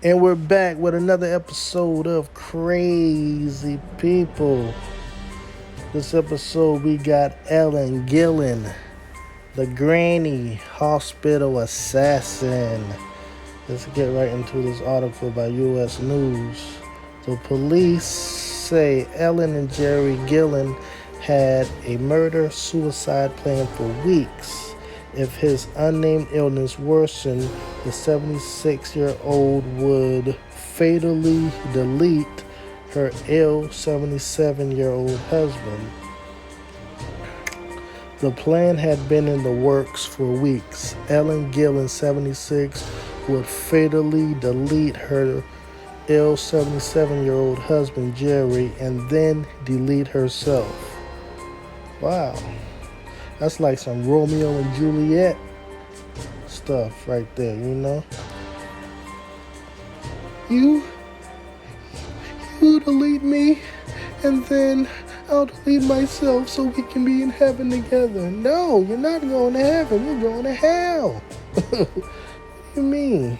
And we're back with another episode of Crazy People. This episode we got Ellen Gillen, the granny hospital assassin. Let's get right into this article by U.S. News. The police say Ellen and Jerry Gillen had a murder-suicide plan for weeks. If his unnamed illness worsened, the 76-year-old would fatally delete her ill 77-year-old husband. The plan had been in the works for weeks. Ellen Gillen, 76, would fatally delete her ill 77-year-old husband, Jerry, and then delete herself. Wow. That's like some Romeo and Juliet stuff right there, you know? You delete me, and then I'll delete myself so we can be in heaven together. No, you're not going to heaven. You're going to hell. What do you mean?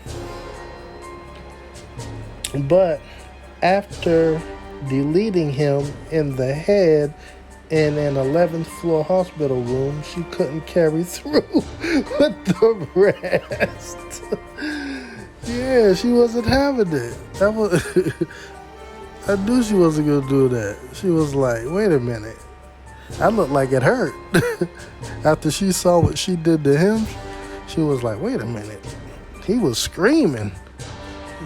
But after deleting him in the head in an 11th floor hospital room, she couldn't carry through with the rest. Yeah, she wasn't having it. I knew she wasn't going to do that. She was like, wait a minute. I look like it hurt. After she saw what she did to him, she was like, wait a minute. He was screaming.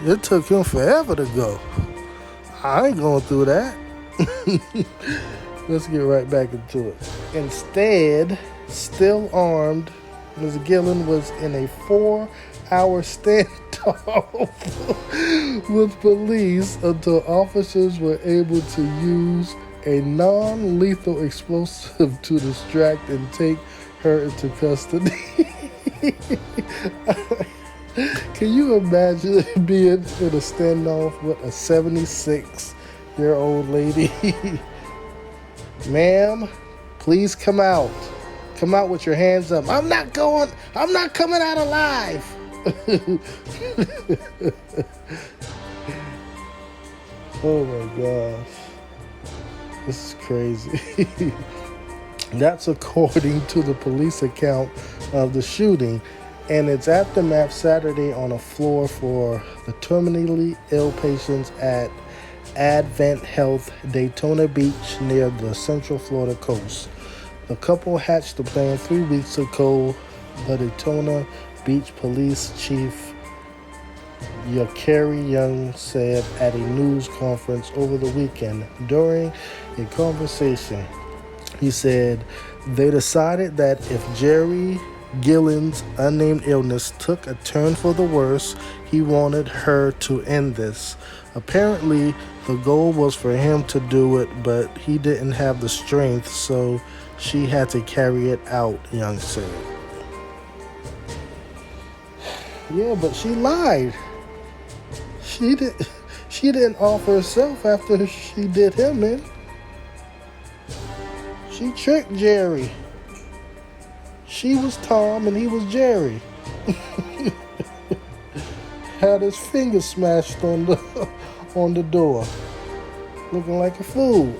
It took him forever to go. I ain't going through that. Let's get right back into it. Instead, still armed, Ms. Gillen was in a 4-hour standoff with police until officers were able to use a non-lethal explosive to distract and take her into custody. Can you imagine being in a standoff with a 76-year-old lady? Ma'am, please come out. Come out with your hands up. I'm not coming out alive. Oh my gosh. This is crazy. That's according to the police account of the shooting and its aftermath Saturday on a floor for the terminally ill patients at Advent Health, Daytona Beach, near the Central Florida coast. The couple hatched the plan 3 weeks ago, the Daytona Beach Police Chief Yakari Young said at a news conference over the weekend. During a conversation, he said they decided that if Jerry Gillen's unnamed illness took a turn for the worse, he wanted her to end this. Apparently, the goal was for him to do it, but he didn't have the strength, so she had to carry it out, Young said. Yeah, but she lied. She didn't offer herself after she did him in. She tricked Jerry. She was Tom and he was Jerry. Had his finger smashed on the door, looking like a fool.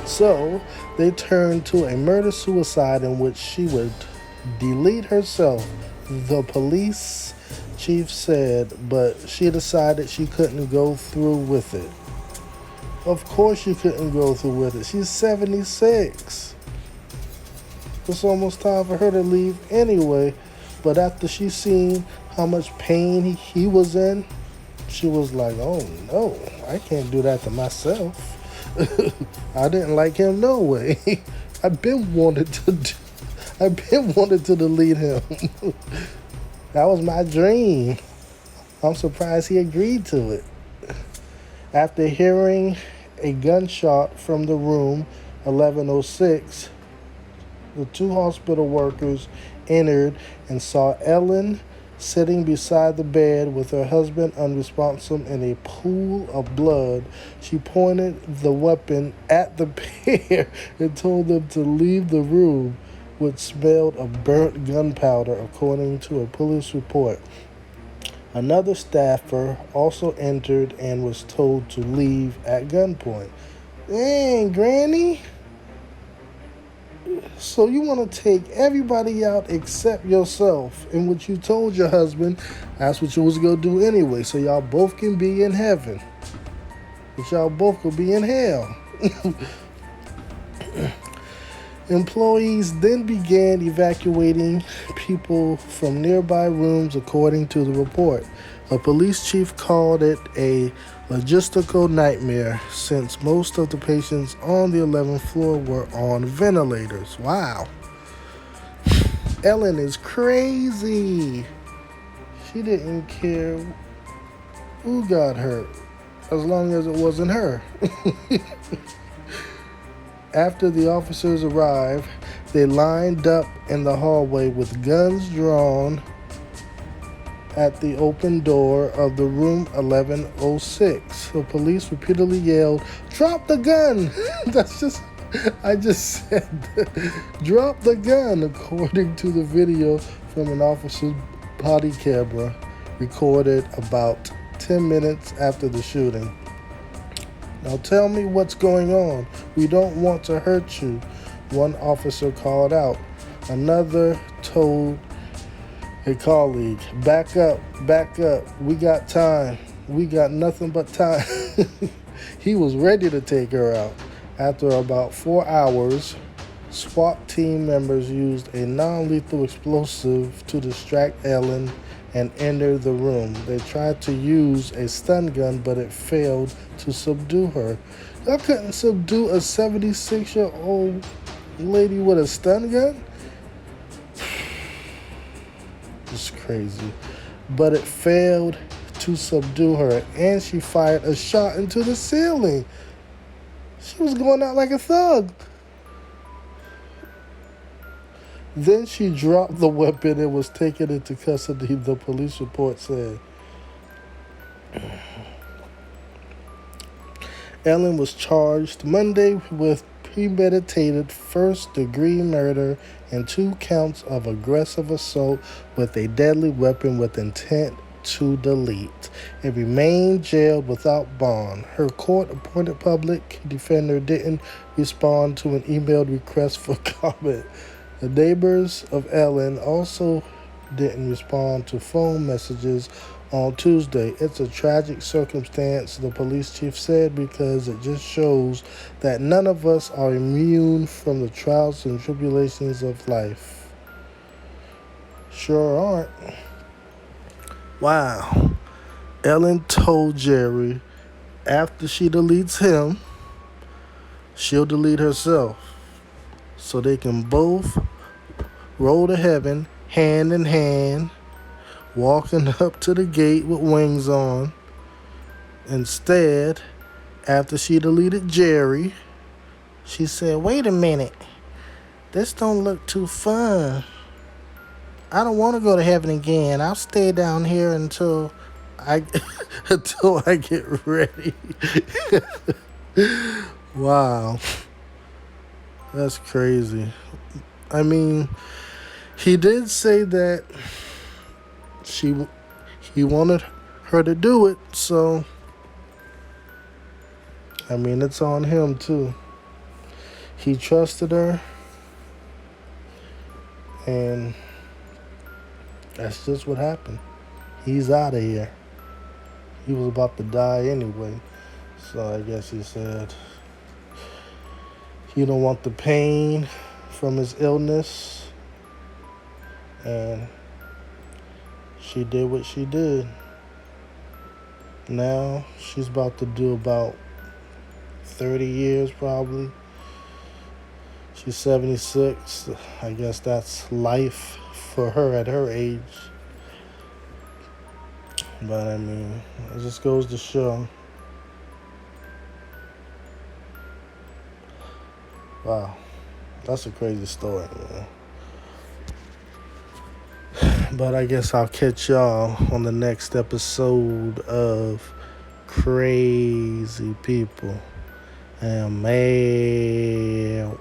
So they turned to a murder-suicide in which she would delete herself, the police chief said, but she decided she couldn't go through with it. Of course she couldn't go through with it. She's 76. It's almost time for her to leave anyway. But after she seen how much pain he was in, she was like, oh no, I can't do that to myself. I didn't like him no way. I've been wanted to delete him. That was my dream. I'm surprised he agreed to it. After hearing a gunshot from the room 1106, the 2 hospital workers entered and saw Ellen sitting beside the bed with her husband unresponsive in a pool of blood. She pointed the weapon at the pair and told them to leave the room, which smelled of burnt gunpowder, according to a police report. Another staffer also entered and was told to leave at gunpoint. Dang, Granny. So you want to take everybody out except yourself, and what you told your husband, that's what you was going to do anyway, so y'all both can be in heaven. But y'all both could be in hell. Employees then began evacuating people from nearby rooms, according to the report. A police chief called it a logistical nightmare since most of the patients on the 11th floor were on ventilators. Wow. Ellen is crazy. She didn't care who got hurt as long as it wasn't her. After the officers arrived, they lined up in the hallway with guns drawn at the open door of the room 1106. The police repeatedly yelled, "Drop the gun!" I just said, "Drop the gun," according to the video from an officer's body camera recorded about 10 minutes after the shooting. "Now tell me what's going on. We don't want to hurt you," one officer called out. Another told a colleague, back up. We got time. We got nothing but time." He was ready to take her out. After about 4 hours, SWAT team members used a non-lethal explosive to distract Ellen and enter the room. They tried to use a stun gun, but it failed to subdue her. Y'all couldn't subdue a 76-year-old lady with a stun gun? It's crazy. But it failed to subdue her, and she fired a shot into the ceiling. She was going out like a thug. Then she dropped the weapon and was taken into custody, the police report said. Ellen was charged Monday with premeditated first-degree murder and 2 counts of aggressive assault with a deadly weapon with intent to delete, and remained jailed without bond. Her court-appointed public defender didn't respond to an emailed request for comment. The neighbors of Ellen also didn't respond to phone messages on Tuesday. "It's a tragic circumstance," the police chief said, "because it just shows that none of us are immune from the trials and tribulations of life." Sure aren't. Wow. Ellen told Jerry after she deletes him, she'll delete herself, so they can both roll to heaven hand in hand, walking up to the gate with wings on. Instead, after she deleted Jerry, she said, "Wait a minute, this don't look too fun. I don't want to go to heaven again. I'll stay down here until I get ready." Wow. That's crazy. I mean, he did say that he wanted her to do it, so I mean, it's on him too. He trusted her, and that's just what happened. He's out of here. He was about to die anyway, so I guess he said he don't want the pain from his illness, and she did what she did. Now she's about to do about 30 years probably. She's 76. I guess that's life for her at her age. But I mean, it just goes to show. Wow. That's a crazy story, man. But I guess I'll catch y'all on the next episode of Crazy People. And man.